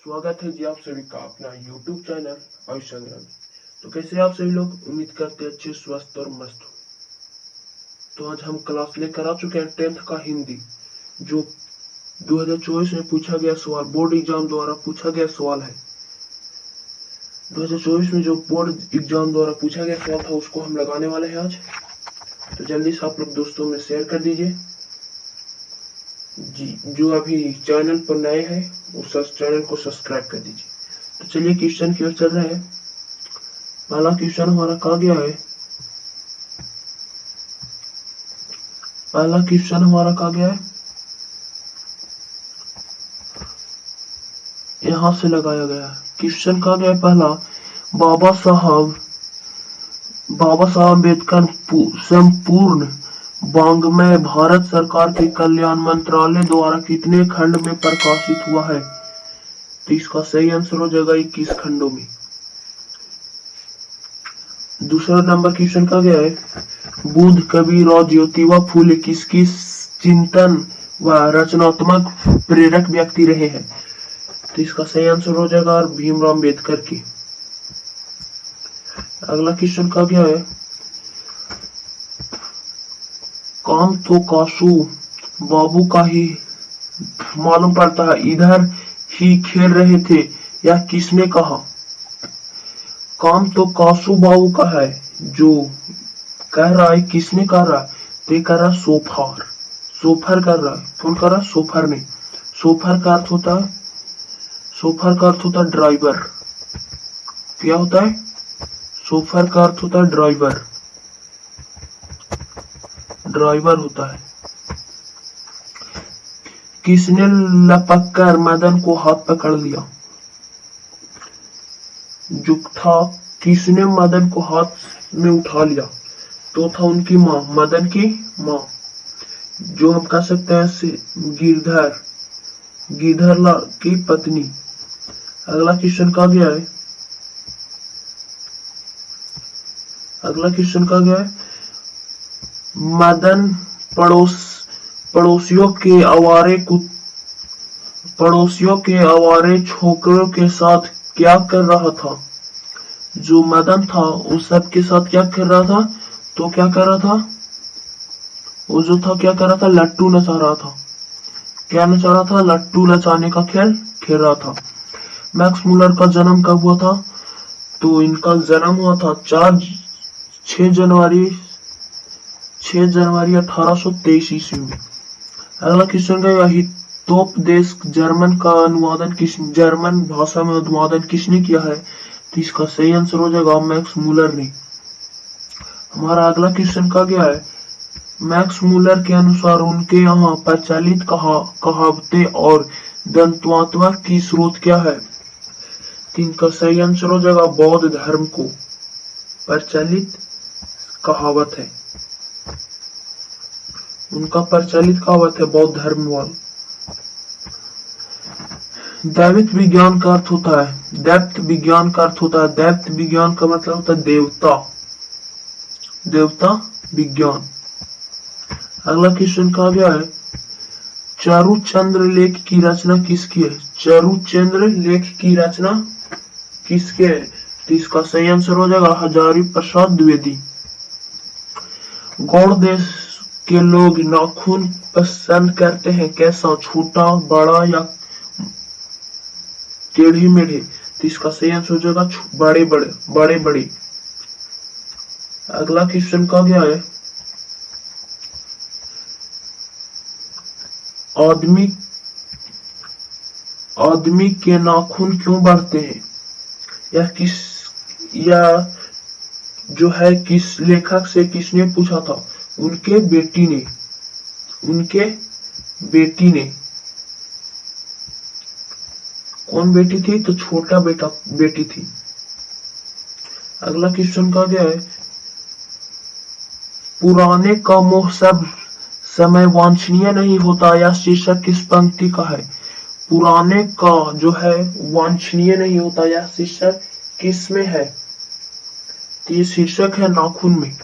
स्वागत है जी आप सभी का अपना YouTube चैनल आयुष चंद्रन। तो कैसे आप सभी लोग, उम्मीद करते हैं अच्छे स्वस्थ और मस्त हो। तो आज हम क्लास लेकर आ चुके हैं 10th का हिंदी, जो 2024 में पूछा गया सवाल, बोर्ड एग्जाम द्वारा पूछा गया सवाल है। 2024 में जो बोर्ड एग्जाम द्वारा पूछा गया सवाल था उसको हम लगाने वाले हैं आज। तो जल्दी से आप लोग दोस्तों में शेयर कर दीजिए जी। जो अभी चैनल पर नए हैं उस चैनल को सब्सक्राइब कर दीजिए। तो चलिए क्वेश्चन की ओर चल रहे हैं। पहला क्वेश्चन हमारा कहा गया है, यहाँ से लगाया गया है। क्वेश्चन कहा गया है पहला, बाबा साहब अम्बेडकर संपूर्ण वाङ्मय भारत सरकार के कल्याण मंत्रालय द्वारा कितने खंड में प्रकाशित हुआ है? तो इसका सही आंसर हो जाएगा 21 खंडों में। दूसरा नंबर क्वेश्चन का गया है, बुद्ध, कबीर और ज्योतिबा फूले किसकी चिंतन व रचनात्मक प्रेरक व्यक्ति रहे हैं? तो इसका सही आंसर हो जाएगा भीमराव अम्बेडकर की। अगला क्वेश्चन का गया है, काम तो कासू बाबू का ही मालूम पड़ता है, इधर ही खेल रहे थे, यह किसने कहा? काम तो कासू बाबू का है, जो कह रहा है किसने कर रहा है? तो कर रहा सोफर कर रहा है। कौन कर रहा है? सोफर ने। सोफर का अर्थ होता है ड्राइवर। क्या होता है? सोफर का अर्थ होता है ड्राइवर होता है। किसने लपक कर मदन को हाथ पकड़ लिया? जो था, किसने मदन को हाथ में उठा लिया? तो था उनकी माँ, मदन की माँ, जो हम कह सकते हैं गिरधर की पत्नी। अगला क्वेश्चन का गया है, मदन पड़ोसियों के आवारे छोकरों के साथ क्या कर रहा था? जो मदन था उस सब के साथ क्या कर रहा था? तो क्या कर रहा था? वो जो था क्या कर रहा था? लट्टू नचा रहा था। क्या नचा रहा था? लट्टू नचाने का खेल खेल रहा था। मैक्स मुलर का जन्म कब हुआ था? तो इनका जन्म हुआ था 6 जनवरी 1823 ईस्वी में। अगला क्वेश्चन का, हितोपदेश जर्मन भाषा में अनुवादन किसने किया है? तो इसका सही आंसर हो जाएगा मैक्स मुलर ने। हमारा अगला क्वेश्चन का गया है, मैक्स मुलर के अनुसार उनके यहाँ प्रचलित कहावतें और दंतवात्मक की स्रोत क्या है? इनका सही आंसर हो जाएगा बौद्ध धर्म को प्रचलित कहावत है। उनका प्रचलित कहावत है बौद्ध धर्म वाला। दैविक विज्ञान का अर्थ होता है, दैप्त विज्ञान का मतलब होता है देवता विज्ञान। अगला क्वेश्चन कहा गया है, चारुचंद्र लेख की रचना किसकी है? चारुचंद्र लेख की रचना किसके है? तो इसका सही आंसर हो जाएगा हजारी प्रसाद द्विवेदी। गौड़ देश के लोग नाखून पसंद करते हैं कैसा? छोटा, बड़ा या टेढ़े मेढ़े? तो इसका सही आंसर हो जाएगा बड़े बड़े। अगला क्वेश्चन का गया है, आदमी के नाखून क्यों बढ़ते हैं? किस लेखक से किसने पूछा था? उनके बेटी ने। कौन बेटी थी? तो छोटा बेटी थी। अगला क्वेश्चन का गया है, पुराने का मोह सब समय वांछनीय नहीं होता, यह शीर्षक किस पंक्ति का है? पुराने का जो है वांछनीय नहीं होता, यह शीर्षक किस में है? तो ये शीर्षक है नाखून में।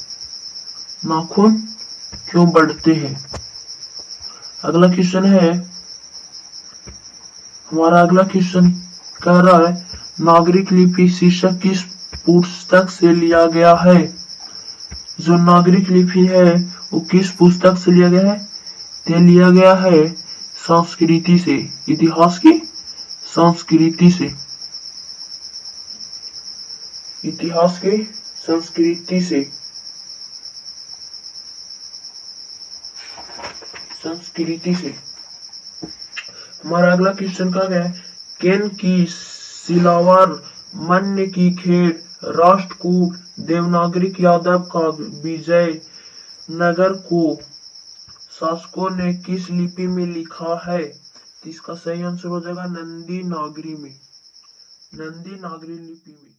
नाखून क्यों बढ़ते हैं? अगला क्वेश्चन है, हमारा अगला क्वेश्चन कह रहा है नागरिक लिपि शीर्षक किस पुस्तक से लिया गया है? जो नागरिक लिपि है वो किस पुस्तक से लिया गया है? ते लिया गया है संस्कृति से, इतिहास की संस्कृति से, इतिहास की संस्कृति से, संस्कृति से। हमारा अगला क्वेश्चन क्या है? केन की सिलावर, मन्य की खेड़, राष्ट्रकूट, देवनागरिक यादव का विजय नगर को शासकों ने किस लिपि में लिखा है? तो इसका सही आंसर हो जाएगा नंदी नागरी में, नंदी नागरी लिपि में।